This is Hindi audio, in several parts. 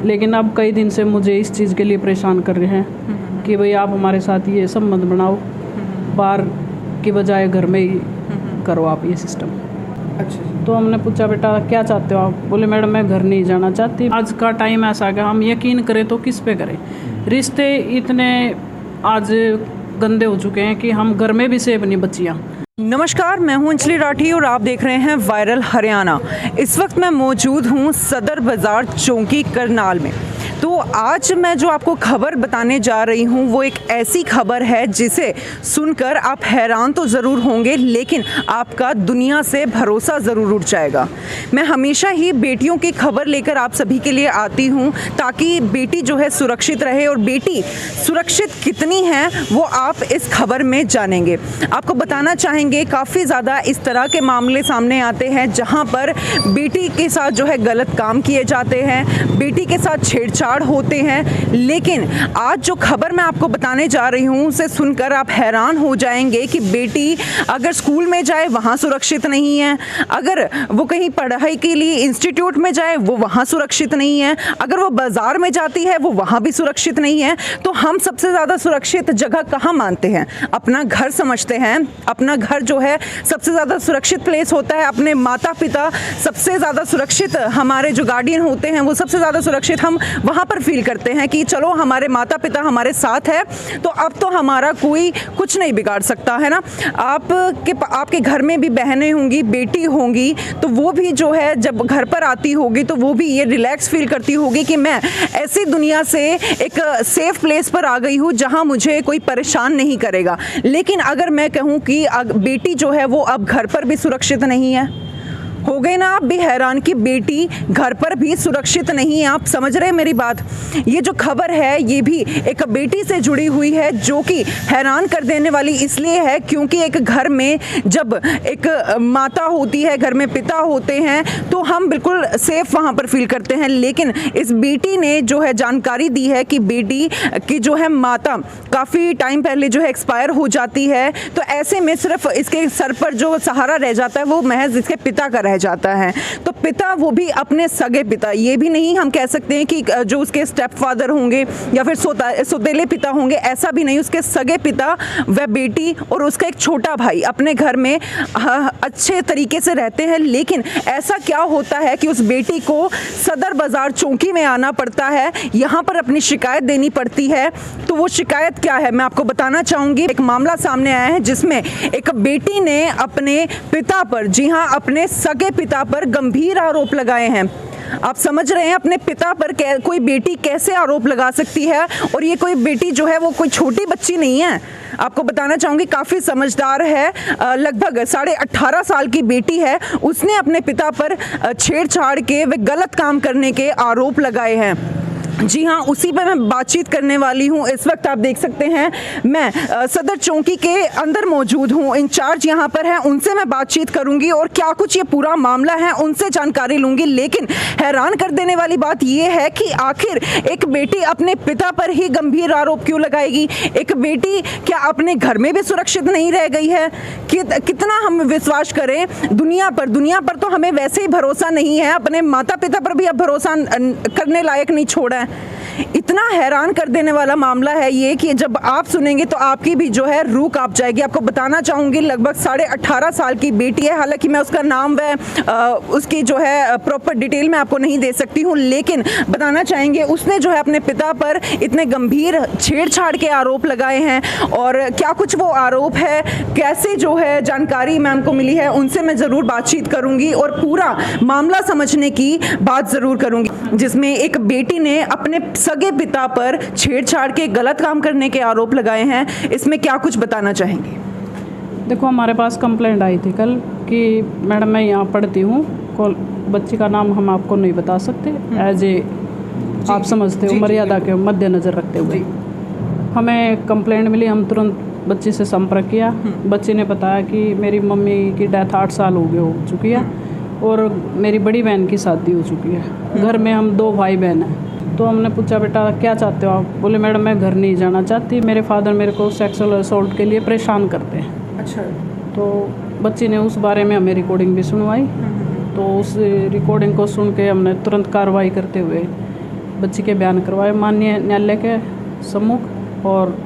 लेकिन अब कई दिन से मुझे इस चीज़ के लिए परेशान कर रहे हैं कि भाई आप हमारे साथ ये संबंध बनाओ, बाहर की बजाय घर में ही करो आप ये सिस्टम। अच्छा। तो हमने पूछा बेटा क्या चाहते हो आप? बोले मैडम मैं घर नहीं जाना चाहती। आज का टाइम ऐसा है, हम यकीन करें तो किस पे करें? रिश्ते इतने आज गंदे हो चुके हैं कि हम घर में भी सेफ नहीं बच्चियाँ। नमस्कार, मैं हूं अंजलि राठी और आप देख रहे हैं वायरल हरियाणा। इस वक्त मैं मौजूद हूं सदर बाज़ार चौकी करनाल में। तो आज मैं जो आपको खबर बताने जा रही हूं वो एक ऐसी खबर है जिसे सुनकर आप हैरान तो ज़रूर होंगे, लेकिन आपका दुनिया से भरोसा ज़रूर उठ जाएगा। मैं हमेशा ही बेटियों की खबर लेकर आप सभी के लिए आती हूं ताकि बेटी जो है सुरक्षित रहे, और बेटी सुरक्षित कितनी है वो आप इस खबर में जानेंगे। आपको बताना चाहेंगे काफ़ी ज़्यादा इस तरह के मामले सामने आते हैं जहाँ पर बेटी के साथ जो है गलत काम किए जाते हैं, बेटी के साथ छेड़छाड़ होते हैं। लेकिन आज जो खबर मैं आपको बताने जा रही हूँ उसे सुनकर आप हैरान हो जाएंगे कि बेटी अगर स्कूल में जाए वहाँ सुरक्षित नहीं है, अगर वो कहीं पढ़ाई के लिए इंस्टीट्यूट में जाए वो वहाँ सुरक्षित नहीं है, अगर वो बाज़ार में जाती है वो वहाँ भी सुरक्षित नहीं है। तो हम सबसे ज़्यादा सुरक्षित जगह कहाँ मानते हैं? अपना घर समझते हैं। अपना घर जो है सबसे ज़्यादा सुरक्षित प्लेस होता है। अपने माता पिता सबसे ज़्यादा सुरक्षित, हमारे जो गार्डियन होते हैं वो सबसे ज़्यादा सुरक्षित हम वहाँ पर फील करते हैं कि चलो हमारे माता पिता हमारे साथ है तो अब तो हमारा कोई कुछ नहीं बिगाड़ सकता है ना। आपके घर में भी बहनें होंगी, बेटी होंगी, तो वो भी जो है जब घर पर आती होगी तो वो भी ये रिलैक्स फील करती होगी कि मैं ऐसी दुनिया से एक सेफ प्लेस पर आ गई हूँ जहाँ मुझे कोई परेशान नहीं करेगा। लेकिन अगर मैं कहूँ कि बेटी जो है वो अब घर पर भी सुरक्षित नहीं है, हो गए ना आप भी हैरान कि बेटी घर पर भी सुरक्षित नहीं है। आप समझ रहे हैं मेरी बात? ये जो खबर है ये भी एक बेटी से जुड़ी हुई है जो कि हैरान कर देने वाली इसलिए है क्योंकि एक घर में जब एक माता होती है, घर में पिता होते हैं तो हम बिल्कुल सेफ वहाँ पर फील करते हैं। लेकिन इस बेटी ने जो है जानकारी दी है कि बेटी की जो है माता काफ़ी टाइम पहले जो है एक्सपायर हो जाती है, तो ऐसे में सिर्फ इसके सर पर जो सहारा रह जाता है वो महज इसके पिता का जाता है। तो पिता वो भी अपने सगे पिता, ये भी नहीं हम कह सकते हैं कि जो उसके स्टेप फादर होंगे या फिर सौतेले पिता होंगे, ऐसा भी नहीं। उसके सगे पिता वह बेटी और उसका एक छोटा भाई अपने घर में अच्छे तरीके से रहते हैं। लेकिन ऐसा क्या होता है कि उस बेटी को सदर बाजार चौकी में आना पड़ता है, यहाँ पर अपनी शिकायत देनी पड़ती है। तो वो शिकायत क्या है मैं आपको बताना चाहूँगी। एक मामला सामने आया है जिसमें एक बेटी ने अपने पिता पर, जी हाँ अपने सगे पिता पर गंभीर आरोप लगाए हैं। आप समझ रहे हैं अपने पिता पर कोई बेटी कैसे आरोप लगा सकती है? और ये कोई बेटी जो है वो कोई छोटी बच्ची नहीं है, आपको बताना चाहूँगी काफ़ी समझदार है, लगभग 18.5 साल की बेटी है। उसने अपने पिता पर छेड़छाड़ के वे गलत काम करने के आरोप लगाए हैं। जी हाँ, उसी पे मैं बातचीत करने वाली हूँ। इस वक्त आप देख सकते हैं मैं सदर चौकी के अंदर मौजूद हूँ। इंचार्ज यहाँ पर हैं, उनसे मैं बातचीत करूँगी और क्या कुछ ये पूरा मामला है उनसे जानकारी लूँगी। लेकिन हैरान कर देने वाली बात ये है कि आखिर एक बेटी अपने पिता पर ही गंभीर आरोप क्यों लगाएगी? एक बेटी क्या अपने घर में भी सुरक्षित नहीं रह गई है? कितना हम विश्वास करें दुनिया पर तो हमें वैसे ही भरोसा नहीं है, अपने माता पिता पर भी अब भरोसा करने लायक नहीं छोड़ा है। इतना हैरान कर देने वाला मामला है ये कि जब आप सुनेंगे तो आपकी भी जो है रूह कांप जाएगी। आपको बताना चाहूँगी लगभग 18.5 साल की बेटी है। हालांकि मैं उसका नाम व उसकी जो है प्रॉपर डिटेल मैं आपको नहीं दे सकती हूँ, लेकिन बताना चाहेंगे उसने जो है अपने पिता पर इतने गंभीर छेड़छाड़ के आरोप लगाए हैं। और क्या कुछ वो आरोप है, कैसे जो है जानकारी मैम को मिली है, उनसे मैं ज़रूर बातचीत करूँगी और पूरा मामला समझने की बात ज़रूर करूँगी। जिसमें एक बेटी ने अपने सगे पिता पर छेड़छाड़ के गलत काम करने के आरोप लगाए हैं, इसमें क्या कुछ बताना चाहेंगे? देखो हमारे पास कंप्लेंट आई थी कल कि मैडम मैं यहाँ पढ़ती हूँ, बच्ची का नाम हम आपको नहीं बता सकते, एज ए आप समझते हो मर्यादा के मद्देनज़र रखते हुए हमें कंप्लेंट मिली। हम तुरंत बच्ची से संपर्क किया। बच्ची ने बताया कि मेरी मम्मी की डेथ 8 साल हो चुकी है और मेरी बड़ी बहन की शादी हो चुकी है। घर में हम 2 भाई बहन हैं। तो हमने पूछा बेटा क्या चाहते हो आप? बोले मैडम मैं घर नहीं जाना चाहती, मेरे फादर मेरे को सेक्सुअल असॉल्ट के लिए परेशान करते हैं। अच्छा। तो बच्ची ने उस बारे में हमें रिकॉर्डिंग भी सुनवाई। तो उस रिकॉर्डिंग को सुन के हमने तुरंत कार्रवाई करते हुए बच्ची के बयान करवाए माननीय न्यायालय के सम्मुख और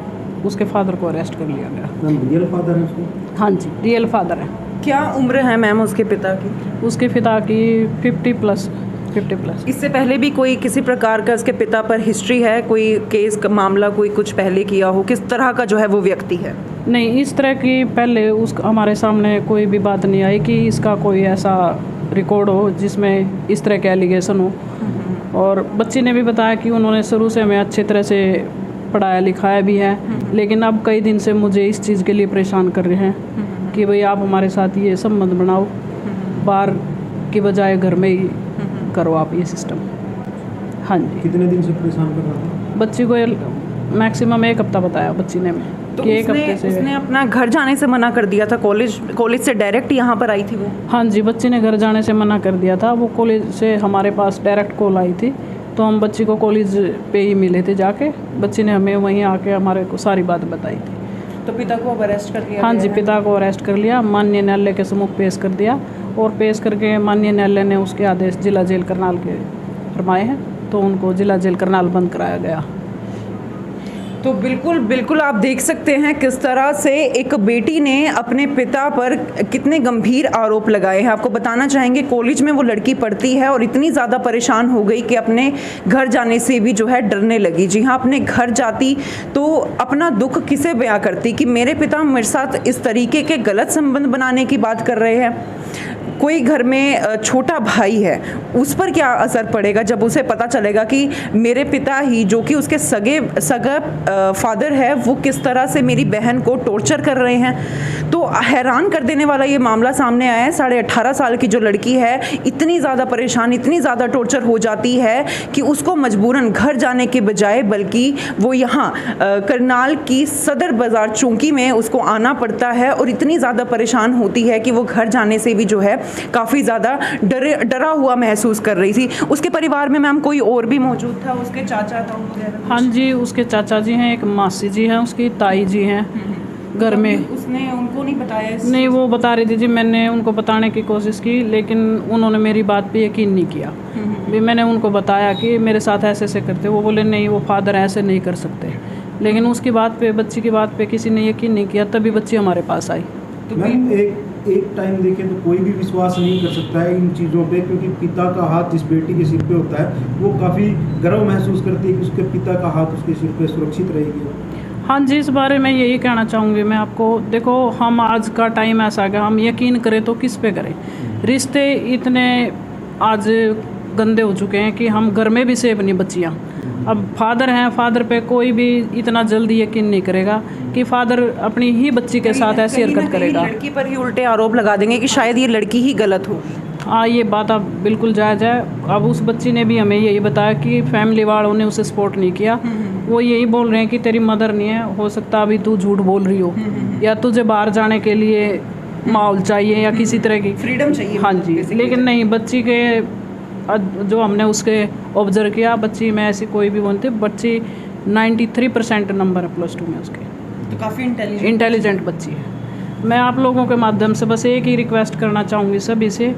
उसके फादर को अरेस्ट कर लिया गया। रियल फादर है उसको? हाँ जी, रियल फादर है। क्या उम्र है मैम उसके पिता की? उसके पिता की 50+। इससे पहले भी कोई किसी प्रकार का उसके पिता पर हिस्ट्री है, कोई केस का मामला कोई कुछ पहले किया हो? किस तरह का जो है वो व्यक्ति है? नहीं, इस तरह की पहले हमारे सामने कोई भी बात नहीं आई कि इसका कोई ऐसा रिकॉर्ड हो जिसमें इस तरह के एलिगेशन हो। और बच्ची ने भी बताया कि उन्होंने शुरू से हमें अच्छी तरह से पढ़ाया लिखाया भी है, लेकिन अब कई दिन से मुझे इस चीज़ के लिए परेशान कर रहे हैं कि भाई आप हमारे साथ ये संबंध बनाओ, बाहर की बजाय घर में ही करो आप ये सिस्टम। हाँ जी। कितने दिन से परेशान कर रहा था? बच्ची को मैक्सिमम 1 हफ्ता बताया बच्ची ने तो कि 1 हफ्ते से। उसने अपना घर जाने से मना कर दिया था? कॉलेज से डायरेक्ट यहाँ पर आई थी वो? हाँ जी, बच्ची ने घर जाने से मना कर दिया था। वो कॉलेज से हमारे पास डायरेक्ट कॉल आई थी, तो हम बच्ची को कॉलेज पे ही मिले थे जाके। बच्ची ने हमें वहीं आके हमारे को सारी बात बताई थी। तो पिता को अब अरेस्ट कर लिया? हाँ जी, पिता को अरेस्ट कर लिया, माननीय न्यायालय के सम्मुख पेश कर दिया और पेश करके माननीय न्यायालय ने उसके आदेश जिला जेल करनाल के फरमाए हैं, तो उनको जिला जेल करनाल बंद कराया गया। तो बिल्कुल आप देख सकते हैं किस तरह से एक बेटी ने अपने पिता पर कितने गंभीर आरोप लगाए हैं। आपको बताना चाहेंगे कॉलेज में वो लड़की पढ़ती है और इतनी ज़्यादा परेशान हो गई कि अपने घर जाने से भी जो है डरने लगी। जी हाँ, अपने घर जाती तो अपना दुख किसे बयां करती कि मेरे पिता मेरे साथ इस तरीके के गलत संबंध बनाने की बात कर रहे हैं। कोई घर में छोटा भाई है, उस पर क्या असर पड़ेगा जब उसे पता चलेगा कि मेरे पिता ही जो कि उसके सगा फादर है वो किस तरह से मेरी बहन को टॉर्चर कर रहे हैं। तो हैरान कर देने वाला ये मामला सामने आया है। 18.5 साल की जो लड़की है इतनी ज़्यादा परेशान, इतनी ज़्यादा टॉर्चर हो जाती है कि उसको मजबूरन घर जाने के बजाय बल्कि वो यहाँ करनाल की सदर बाज़ार चौकी में उसको आना पड़ता है और इतनी ज़्यादा परेशान होती है कि वो घर जाने से भी जो है काफ़ी ज़्यादा डरा हुआ महसूस कर रही थी। उसके परिवार में मैम कोई और भी मौजूद था? उसके चाचा था वगैरह? हाँ जी, उसके चाचा जी हैं, एक मासी जी हैं, उसकी ताई जी हैं घर में। उसने उनको नहीं बताया? नहीं, वो बता रही थी जी, मैंने उनको बताने की कोशिश की लेकिन उन्होंने मेरी बात पे यकीन नहीं किया। भी मैंने उनको बताया कि मेरे साथ ऐसे ऐसे करते, वो बोले नहीं, वो फादर ऐसे नहीं कर सकते। लेकिन उसकी बात पे, बच्ची की बात पे किसी ने यकीन नहीं किया, तभी बच्ची हमारे पास आई। तो मैम एक टाइम देखें तो कोई भी विश्वास नहीं कर सकता है इन चीज़ों पे, क्योंकि पिता का हाथ जिस बेटी के सिर पे होता है वो काफ़ी गर्व महसूस करती है कि उसके पिता का हाथ उसके सिर पे सुरक्षित रहेगी। हाँ जी, इस बारे में यही कहना चाहूँगी मैं आपको। देखो, हम आज का टाइम ऐसा है, हम यकीन करें तो किस पे करें। रिश्ते इतने आज गंदे हो चुके हैं कि हम घर में भी सेफ नहीं बच्चियाँ। अब फादर हैं, फादर पे कोई भी इतना जल्दी यकीन नहीं करेगा कि फादर अपनी ही बच्ची के साथ ऐसी हरकत करेगा। लड़की पर ही उल्टे आरोप लगा देंगे कि शायद ये लड़की ही गलत होगी। हाँ, ये बात अब बिल्कुल जायज़ है। अब उस बच्ची ने भी हमें यही बताया कि फैमिली वालों ने उसे सपोर्ट नहीं किया। वो यही बोल रहे हैं कि तेरी मदर नहीं है, हो सकता अभी तू झूठ बोल रही हो, या तुझे बाहर जाने के लिए माहौल चाहिए या किसी तरह की फ्रीडम चाहिए। हाँ जी, लेकिन नहीं, बच्ची के जो हमने उसके ऑब्जर्व किया, बच्ची में ऐसी कोई भी बनती, बच्ची 93% नंबर है +2 में उसके, तो काफ़ी इंटेलिजेंट बच्ची है। मैं आप लोगों के माध्यम से बस एक ही रिक्वेस्ट करना चाहूँगी सभी से,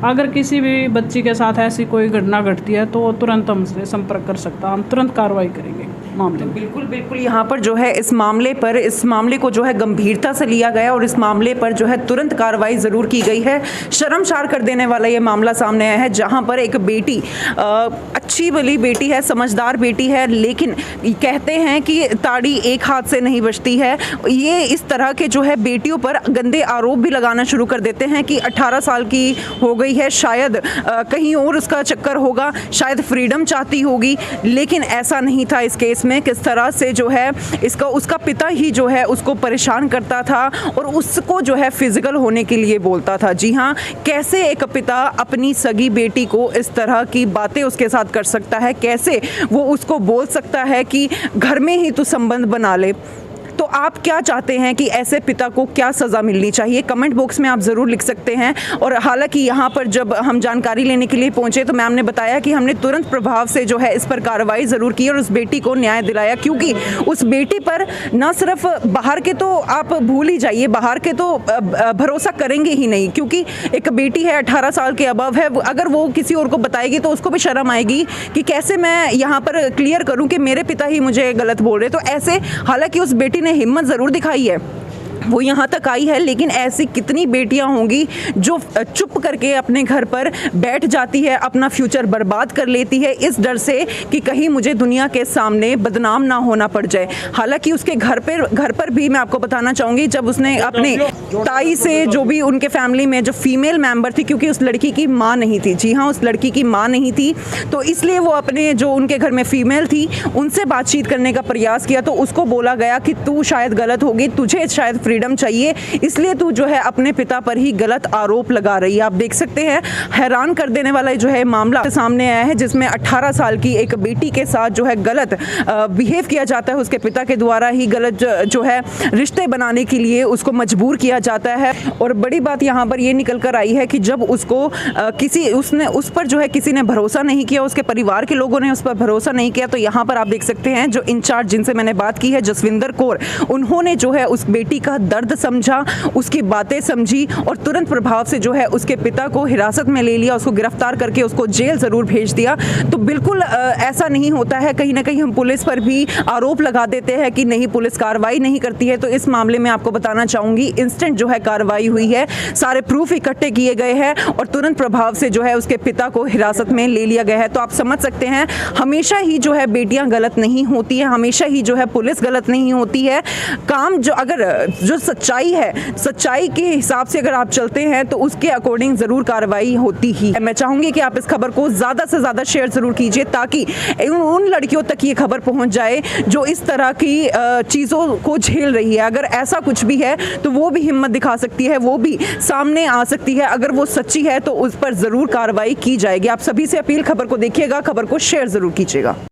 अगर किसी भी बच्ची के साथ ऐसी कोई घटना घटती है तो तुरंत हमसे संपर्क कर सकता, हम तुरंत कार्रवाई करेंगे मामले में। बिल्कुल यहाँ पर जो है इस मामले को जो है गंभीरता से लिया गया और इस मामले पर जो है तुरंत कार्रवाई ज़रूर की गई है। शर्मसार कर देने वाला ये मामला सामने आया है, जहाँ पर एक बेटी अच्छी भली बेटी है, समझदार बेटी है, लेकिन कहते हैं कि ताड़ी एक हाथ से नहीं बचती है। ये इस तरह के जो है बेटियों पर गंदे आरोप भी लगाना शुरू कर देते हैं कि 18 साल की हो गई है, शायद कहीं और उसका चक्कर होगा, शायद फ्रीडम चाहती होगी, लेकिन ऐसा नहीं था इस केस में। किस तरह से जो है उसका पिता ही जो है उसको परेशान करता था और उसको जो है फिजिकल होने के लिए बोलता था। जी हाँ, कैसे एक पिता अपनी सगी बेटी को इस तरह की बातें उसके साथ कर सकता है, कैसे वो उसको बोल सकता है कि घर में ही तू संबंध बना ले। तो आप क्या चाहते हैं कि ऐसे पिता को क्या सज़ा मिलनी चाहिए, कमेंट बॉक्स में आप ज़रूर लिख सकते हैं। और हालांकि यहाँ पर जब हम जानकारी लेने के लिए पहुँचे तो मैम ने बताया कि हमने तुरंत प्रभाव से जो है इस पर कार्रवाई ज़रूर की और उस बेटी को न्याय दिलाया, क्योंकि उस बेटी पर ना सिर्फ बाहर के तो आप भूल ही जाइए, बाहर के तो भरोसा करेंगे ही नहीं, क्योंकि एक बेटी है 18 साल के अबव है, अगर वो किसी और को बताएगी तो उसको भी शर्म आएगी कि कैसे मैं यहाँ पर क्लियर करूँ कि मेरे पिता ही मुझे गलत बोल रहे। तो ऐसे हालांकि उस बेटी ने हिम्मत ज़रूर दिखाई है, वो यहाँ तक आई है, लेकिन ऐसी कितनी बेटियां होंगी जो चुप करके अपने घर पर बैठ जाती है, अपना फ्यूचर बर्बाद कर लेती है इस डर से कि कहीं मुझे दुनिया के सामने बदनाम ना होना पड़ जाए। हालांकि उसके घर पर भी मैं आपको बताना चाहूँगी, जब उसने अपने ताई से, जो भी उनके फैमिली में जो फीमेल मेंबर थी, क्योंकि उस लड़की की माँ नहीं थी, जी हाँ उस लड़की की माँ नहीं थी, तो इसलिए वो अपने जो उनके घर में फीमेल थी उनसे बातचीत करने का प्रयास किया, तो उसको बोला गया कि तू शायद गलत होगी, तुझे शायद फ्रीडम चाहिए, इसलिए तू जो है अपने पिता पर ही गलत आरोप लगा रही है। आप देख सकते हैं हैरान कर देने वाला जो है मामला सामने आया है, जिसमें 18 साल की एक बेटी के साथ जो है गलत बिहेव किया जाता है, उसके पिता के द्वारा ही गलत जो है रिश्ते बनाने के लिए उसको मजबूर किया जाता है। और बड़ी बात यहाँ पर ये निकल कर आई है कि जब उसको उस पर जो है किसी ने भरोसा नहीं किया, उसके परिवार के लोगों ने उस पर भरोसा नहीं किया, तो यहाँ पर आप देख सकते हैं जो इंचार्ज जिनसे मैंने बात की है, जसविंदर कौर, उन्होंने जो है उस बेटी का दर्द समझा, उसकी बातें समझी और तुरंत प्रभाव से जो है उसके पिता को हिरासत में ले लिया, उसको गिरफ्तार करके उसको जेल ज़रूर भेज दिया। तो बिल्कुल ऐसा नहीं होता है, कहीं ना कहीं हम पुलिस पर भी आरोप लगा देते हैं कि नहीं पुलिस कार्रवाई नहीं करती है, तो इस मामले में आपको बताना चाहूँगी इंस्टेंट जो है कार्रवाई हुई है, सारे प्रूफ इकट्ठे किए गए हैं और तुरंत प्रभाव से जो है उसके पिता को हिरासत में ले लिया गया है। तो आप समझ सकते हैं हमेशा ही जो है बेटियां गलत नहीं होती है, हमेशा ही जो है पुलिस गलत नहीं होती है। काम जो अगर जो सच्चाई है, सच्चाई के हिसाब से अगर आप चलते हैं तो उसके अकॉर्डिंग ज़रूर कार्रवाई होती ही है। मैं चाहूँगी कि आप इस खबर को ज़्यादा से ज़्यादा शेयर ज़रूर कीजिए, ताकि उन लड़कियों तक ये खबर पहुँच जाए जो इस तरह की चीज़ों को झेल रही है। अगर ऐसा कुछ भी है तो वो भी हिम्मत दिखा सकती है, वो भी सामने आ सकती है, अगर वो सच्ची है तो उस पर ज़रूर कार्रवाई की जाएगी। आप सभी से अपील, खबर को देखिएगा, खबर को शेयर ज़रूर कीजिएगा।